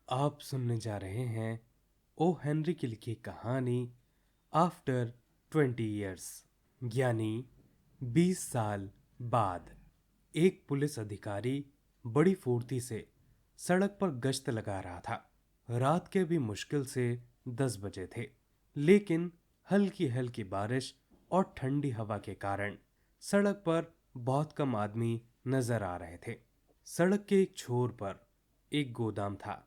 आप सुनने जा रहे हैं ओ हेनरी की लिखी कहानी आफ्टर 20 ईयर्स, यानी 20 साल बाद। एक पुलिस अधिकारी बड़ी फुर्ती से सड़क पर गश्त लगा रहा था। रात के भी मुश्किल से 10 बजे थे, लेकिन हल्की हल्की बारिश और ठंडी हवा के कारण सड़क पर बहुत कम आदमी नजर आ रहे थे। सड़क के एक छोर पर एक गोदाम था।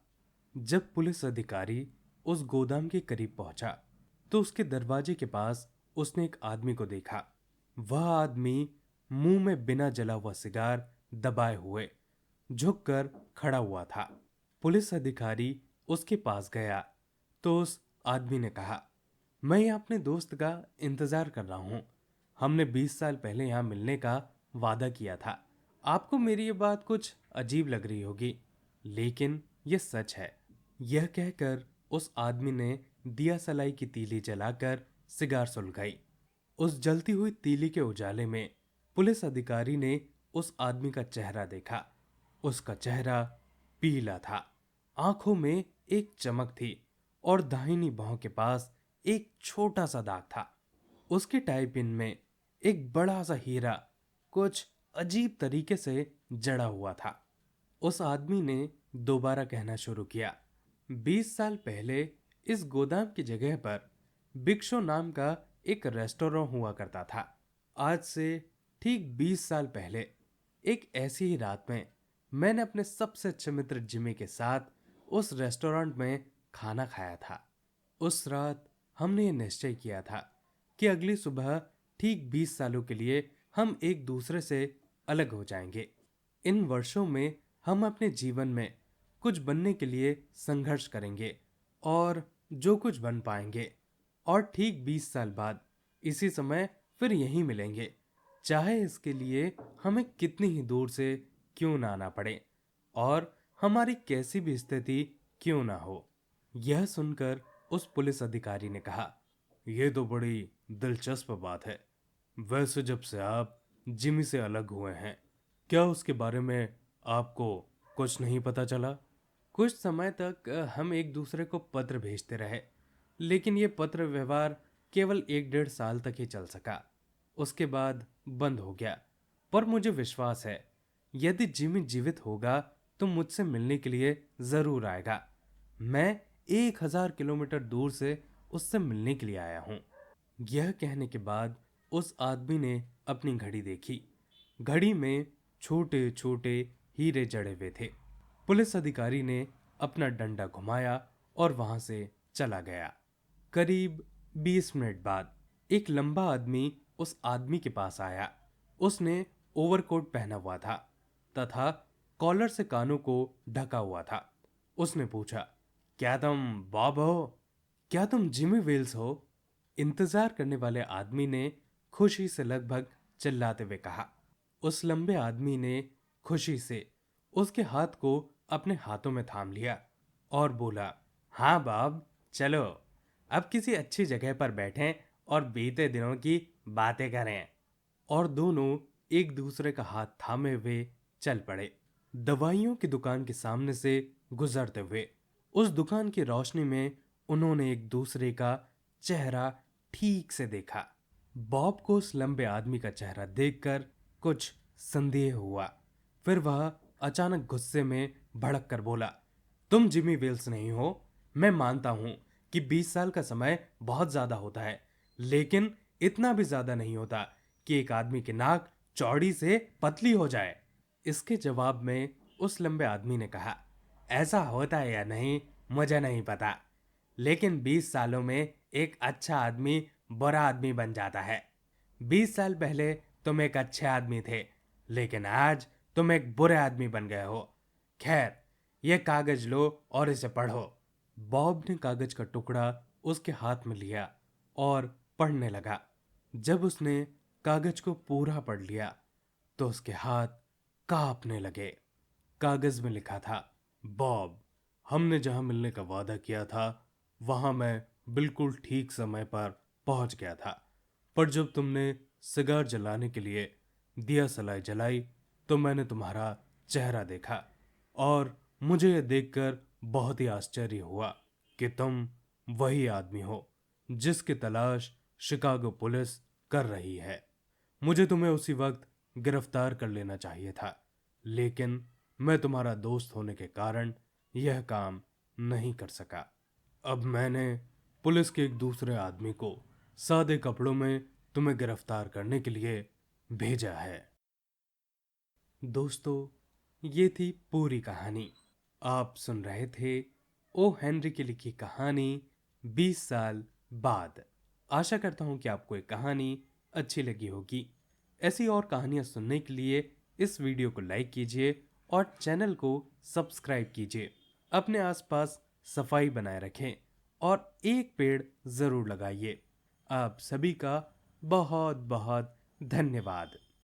जब पुलिस अधिकारी उस गोदाम के करीब पहुंचा तो उसके दरवाजे के पास उसने एक आदमी को देखा। वह आदमी मुंह में बिना जला हुआ सिगार दबाए हुए झुककर खड़ा हुआ था। पुलिस अधिकारी उसके पास गया तो उस आदमी ने कहा, मैं यहाँ अपने दोस्त का इंतजार कर रहा हूँ। हमने 20 साल पहले यहाँ मिलने का वादा किया था। आपको मेरी ये बात कुछ अजीब लग रही होगी, लेकिन ये सच है। यह कहकर उस आदमी ने दिया सलाई की तीली जलाकर सिगार सुलगाई। उस जलती हुई तीली के उजाले में पुलिस अधिकारी ने उस आदमी का चेहरा देखा। उसका चेहरा पीला था, आंखों में एक चमक थी और दाहिनी बाहों के पास एक छोटा सा दाग था। उसके टाई पिन में एक बड़ा सा हीरा कुछ अजीब तरीके से जड़ा हुआ था। उस आदमी ने दोबारा कहना शुरू किया, 20 साल पहले इस गोदाम की जगह पर बिग नाम का एक रेस्टोरेंट हुआ करता था। आज से ठीक 20 साल पहले एक ऐसी ही रात में मैंने अपने सबसे अच्छे मित्र जिमी के साथ उस रेस्टोरेंट में खाना खाया था। उस रात हमने ये निश्चय किया था कि अगली सुबह ठीक 20 सालों के लिए हम एक दूसरे से अलग हो जाएंगे। इन वर्षों में हम अपने जीवन में कुछ बनने के लिए संघर्ष करेंगे और जो कुछ बन पाएंगे, और ठीक 20 साल बाद इसी समय फिर यहीं मिलेंगे, चाहे इसके लिए हमें कितनी ही दूर से क्यों ना आना पड़े और हमारी कैसी भी स्थिति क्यों ना हो। यह सुनकर उस पुलिस अधिकारी ने कहा, यह तो बड़ी दिलचस्प बात है। वैसे जब से आप जिमी से अलग हुए हैं, क्या उसके बारे में आपको कुछ नहीं पता चला? कुछ समय तक हम एक दूसरे को पत्र भेजते रहे, लेकिन ये पत्र व्यवहार केवल 1 डेढ़ साल तक ही चल सका। उसके बाद बंद हो गया। पर मुझे विश्वास है, यदि जिमी जीवित होगा तो मुझसे मिलने के लिए जरूर आएगा। मैं 1000 किलोमीटर दूर से उससे मिलने के लिए आया हूँ। यह कहने के बाद उस आदमी ने अपनी घड़ी देखी। घड़ी में छोटे छोटे हीरे जड़े हुए थे। पुलिस अधिकारी ने अपना डंडा घुमाया और वहां से चला गया। करीब 20 मिनट बाद एक लंबा आदमी उस आदमी के पास आया। उसने ओवरकोट पहना हुआ था तथा कॉलर से कानों को ढका हुआ था। उसने पूछा, क्या तुम बॉब हो? क्या तुम जिमी वेल्स हो? इंतजार करने वाले आदमी ने खुशी से लगभग चिल्लाते हुए कहा। उस लंबे आदमी ने खुशी से उसके हाथ को अपने हाथों में थाम लिया और बोला, हाँ बॉब, चलो अब किसी अच्छी जगह पर बैठें और बीते दिनों की बातें करें। और दोनों एक दूसरे का हाथ थामे हुए चल पड़े, दवाइयों की दुकान के सामने से गुजरते हुए। उस दुकान की रोशनी में उन्होंने एक दूसरे का चेहरा ठीक से देखा। बॉब को उस लंबे आदमी का चेहरा देखकर कुछ संदेह हुआ। फिर वह अचानक गुस्से में भड़क कर बोला, तुम जिमी वेल्स नहीं हो। मैं मानता हूं कि 20 साल का समय बहुत ज्यादा होता है, लेकिन इतना भी ज्यादा नहीं होता कि एक आदमी की नाक चौड़ी से पतली हो जाए। इसके जवाब में उस लंबे आदमी ने कहा, ऐसा होता है या नहीं मुझे नहीं पता, लेकिन 20 सालों में एक अच्छा आदमी बुरा आदमी बन जाता है। 20 साल पहले तुम एक अच्छे आदमी थे, लेकिन आज तुम एक बुरे आदमी बन गए हो। खैर, यह कागज लो और इसे पढ़ो। बॉब ने कागज का टुकड़ा उसके हाथ में लिया और पढ़ने लगा। जब उसने कागज को पूरा पढ़ लिया तो उसके हाथ कांपने लगे। कागज में लिखा था, बॉब, हमने जहां मिलने का वादा किया था वहां मैं बिल्कुल ठीक समय पर पहुंच गया था, पर जब तुमने सिगार जलाने के लिए दिया सलाई जलाई तो मैंने तुम्हारा चेहरा देखा और मुझे यह देखकर बहुत ही आश्चर्य हुआ कि तुम वही आदमी हो जिसकी तलाश शिकागो पुलिस कर रही है। मुझे तुम्हें उसी वक्त गिरफ्तार कर लेना चाहिए था, लेकिन मैं तुम्हारा दोस्त होने के कारण यह काम नहीं कर सका। अब मैंने पुलिस के एक दूसरे आदमी को सादे कपड़ों में तुम्हें गिरफ्तार करने के लिए भेजा है। दोस्तों, ये थी पूरी कहानी। आप सुन रहे थे ओ हेनरी की लिखी कहानी 20 साल बाद। आशा करता हूं कि आपको ये कहानी अच्छी लगी होगी। ऐसी और कहानियां सुनने के लिए इस वीडियो को लाइक कीजिए और चैनल को सब्सक्राइब कीजिए। अपने आसपास सफाई बनाए रखें और एक पेड़ जरूर लगाइए। आप सभी का बहुत बहुत धन्यवाद।